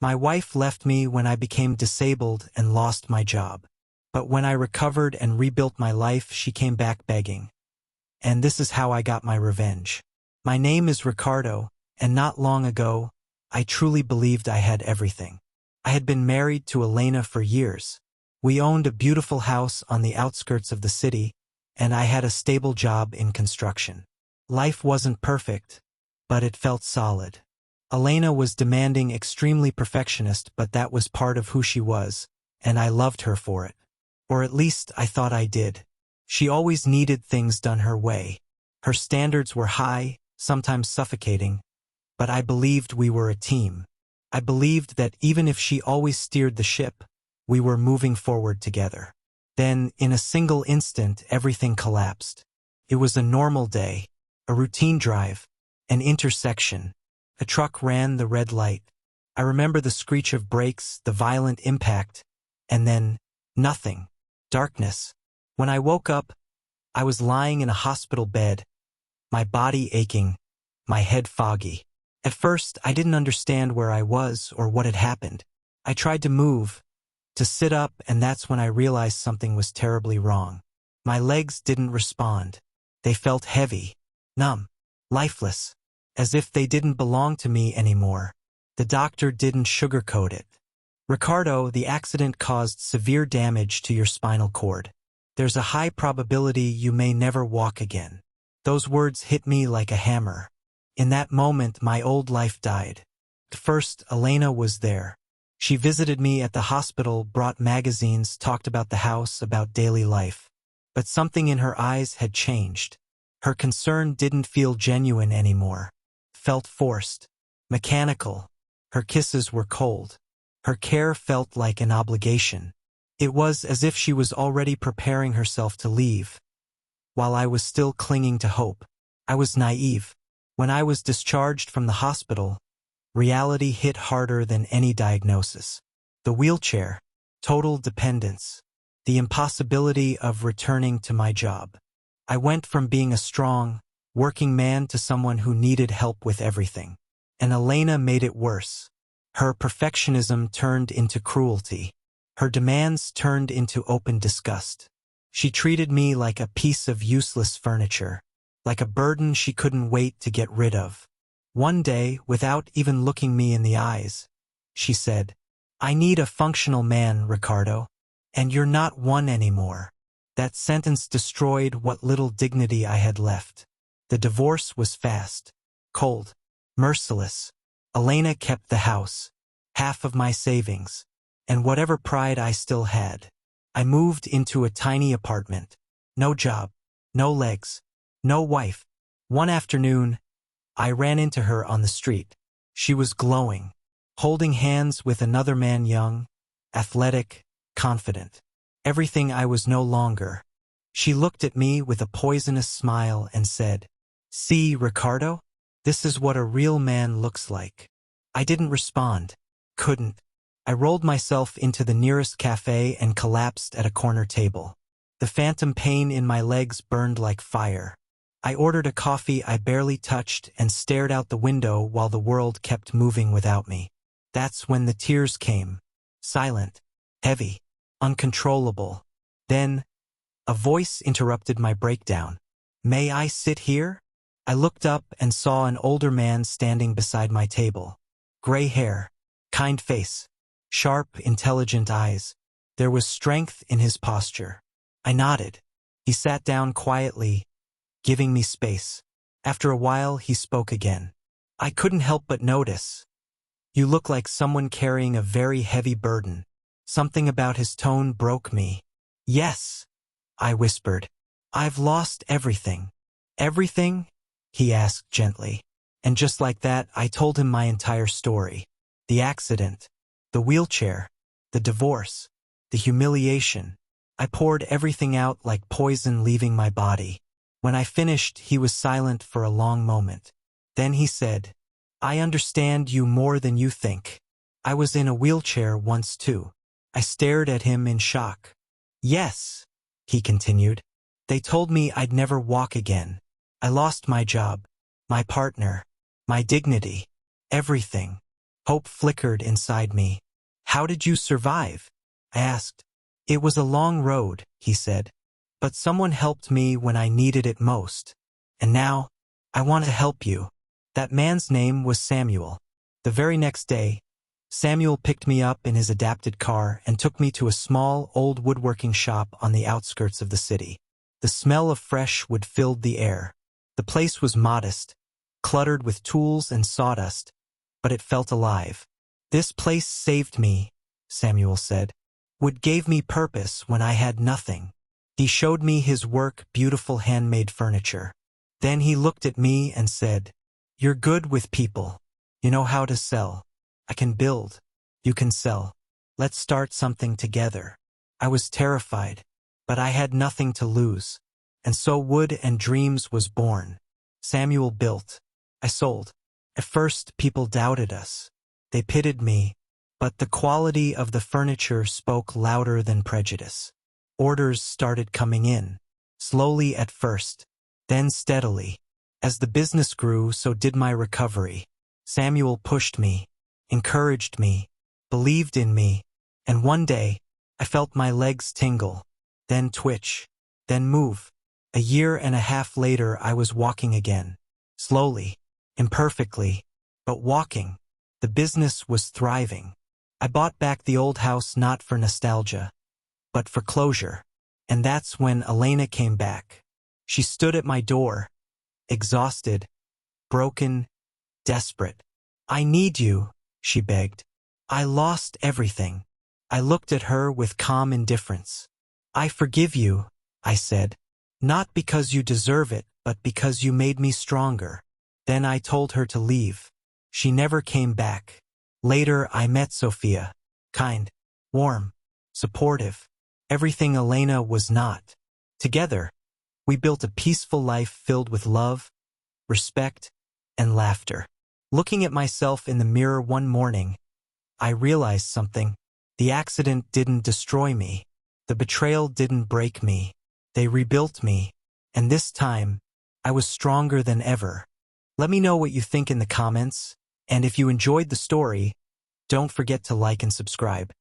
My wife left me when I became disabled and lost my job. But when I recovered and rebuilt my life, she came back begging. And this is how I got my revenge. My name is Ricardo, and not long ago, I truly believed I had everything. I had been married to Elena for years. We owned a beautiful house on the outskirts of the city, and I had a stable job in construction. Life wasn't perfect, but it felt solid. Elena was demanding, extremely perfectionist, but that was part of who she was, and I loved her for it. Or at least I thought I did. She always needed things done her way. Her standards were high, sometimes suffocating, but I believed we were a team. I believed that even if she always steered the ship, we were moving forward together. Then, in a single instant, everything collapsed. It was a normal day, a routine drive, an intersection. A truck ran the red light. I remember the screech of brakes, the violent impact, and then nothing. Darkness. When I woke up, I was lying in a hospital bed, my body aching, my head foggy. At first, I didn't understand where I was or what had happened. I tried to move, to sit up, and that's when I realized something was terribly wrong. My legs didn't respond. They felt heavy, numb, lifeless, as if they didn't belong to me anymore. The doctor didn't sugarcoat it. Ricardo, the accident caused severe damage to your spinal cord. There's a high probability you may never walk again. Those words hit me like a hammer. In that moment, my old life died. First, Elena was there. She visited me at the hospital, brought magazines, talked about the house, about daily life. But something in her eyes had changed. Her concern didn't feel genuine anymore. Felt forced, mechanical. Her kisses were cold. Her care felt like an obligation. It was as if she was already preparing herself to leave, while I was still clinging to hope. I was naive. When I was discharged from the hospital, reality hit harder than any diagnosis. The wheelchair, total dependence, the impossibility of returning to my job. I went from being a strong, working man to someone who needed help with everything. And Elena made it worse. Her perfectionism turned into cruelty. Her demands turned into open disgust. She treated me like a piece of useless furniture, like a burden she couldn't wait to get rid of. One day, without even looking me in the eyes, she said, "I need a functional man, Ricardo, and you're not one anymore." That sentence destroyed what little dignity I had left. The divorce was fast, cold, merciless. Elena kept the house, half of my savings, and whatever pride I still had. I moved into a tiny apartment. No job, no legs, no wife. One afternoon, I ran into her on the street. She was glowing, holding hands with another man, young, athletic, confident. Everything I was no longer. She looked at me with a poisonous smile and said, "See, Ricardo? This is what a real man looks like." I didn't respond. Couldn't. I rolled myself into the nearest cafe and collapsed at a corner table. The phantom pain in my legs burned like fire. I ordered a coffee I barely touched and stared out the window while the world kept moving without me. That's when the tears came. Silent, heavy, uncontrollable. Then, a voice interrupted my breakdown. "May I sit here?" I looked up and saw an older man standing beside my table. Gray hair, kind face, sharp, intelligent eyes. There was strength in his posture. I nodded. He sat down quietly, giving me space. After a while, he spoke again. I couldn't help but notice. "You look like someone carrying a very heavy burden." Something about his tone broke me. "Yes," I whispered. "I've lost everything." "Everything?" he asked gently. And just like that, I told him my entire story. The accident, the wheelchair, the divorce, the humiliation. I poured everything out like poison leaving my body. When I finished, he was silent for a long moment. Then he said, "I understand you more than you think. I was in a wheelchair once too." I stared at him in shock. "Yes," he continued. "They told me I'd never walk again. I lost my job, my partner, my dignity, everything. Hope flickered inside me. How did you survive? I asked. It was a long road, he said. But someone helped me when I needed it most. And now, I want to help you. That man's name was Samuel. The very next day, Samuel picked me up in his adapted car and took me to a small, old woodworking shop on the outskirts of the city. The smell of fresh wood filled the air. The place was modest, cluttered with tools and sawdust, but it felt alive. This place saved me, Samuel said. Wood gave me purpose when I had nothing. He showed me his work, beautiful handmade furniture. Then he looked at me and said, "You're good with people. You know how to sell. I can build. You can sell. Let's start something together." I was terrified, but I had nothing to lose. And so Wood and Dreams was born. Samuel built. I sold. At first, people doubted us. They pitied me, but the quality of the furniture spoke louder than prejudice. Orders started coming in, slowly at first, then steadily. As the business grew, so did my recovery. Samuel pushed me, encouraged me, believed in me, and one day, I felt my legs tingle, then twitch, then move. A year and a half later, I was walking again. Slowly, imperfectly, but walking. The business was thriving. I bought back the old house not for nostalgia, but for closure. And that's when Elena came back. She stood at my door, exhausted, broken, desperate. "I need you," she begged. "I lost everything." I looked at her with calm indifference. "I forgive you," I said. "Not because you deserve it, but because you made me stronger." Then I told her to leave. She never came back. Later, I met Sophia. Kind, warm, supportive. Everything Elena was not. Together, we built a peaceful life filled with love, respect, and laughter. Looking at myself in the mirror one morning, I realized something. The accident didn't destroy me. The betrayal didn't break me. They rebuilt me. And this time, I was stronger than ever. Let me know what you think in the comments. And if you enjoyed the story, don't forget to like and subscribe.